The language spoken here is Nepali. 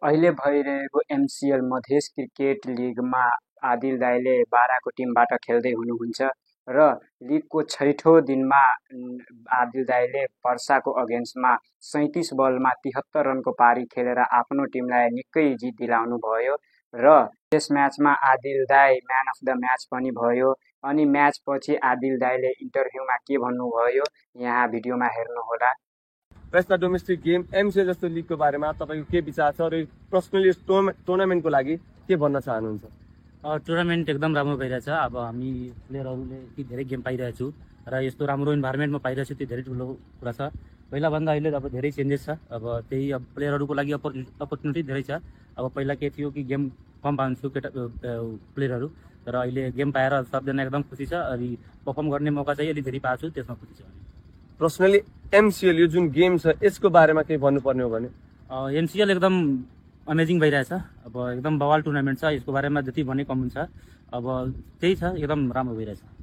अहिले भइरहेको एमसिएल मधेस क्रिकेट लिगमा आदिल दाइले बाराको टिमबाट खेल्दै हुनुहुन्छ र लिगको छैठौँ दिनमा आदिल दाइले पर्साको अगेन्स्टमा 37 बलमा 73 रनको पारी खेलेर आफ्नो टिमलाई निकै जित दिलाउनु भयो र यस म्याचमा आदिल दाइ म्यान अफ द म्याच पनि भयो। अनि म्याचपछि आदिल दाइले इन्टरभ्यूमा के भन्नुभयो यहाँ भिडियोमा हेर्नुहोला। यस्ता डोमेस्टिक गेम एमसिएल जस्तो लिगको बारेमा तपाईँको के विचार छ र पर्सनली टुर्नामेन्टको लागि के भन्न चाहनुहुन्छ? टुर्नामेन्ट एकदम राम्रो भइरहेछ। अब हामी प्लेयरहरूले यति धेरै गेम पाइरहेछु र यस्तो राम्रो इन्भाइरोमेन्टमा पाइरहेछु, त्यो धेरै ठुलो कुरा छ। पहिलाभन्दा अहिले अब धेरै चेन्जेस छ। अब त्यही अब प्लेयरहरूको लागि अपर्च्युनिटी धेरै छ। अब पहिला के थियो कि गेम कम पाउँथ्यो प्लेयरहरू, तर अहिले गेम पाएर सबजना एकदम खुसी छ। अनि पर्फर्म गर्ने मौका चाहिँ अलिक धेरै पाएको छु, त्यसमा खुसी छ। पर्सनली एमसिएल यो जुन गेम छ यसको बारेमा केही भन्नुपर्ने हो भने? एमसिएल एकदम अमेजिङ भइरहेछ। अब एकदम बवाल टुर्नामेन्ट छ, यसको बारेमा जति भने कम हुन्छ। अब त्यही छ, एकदम राम्रो भइरहेछ।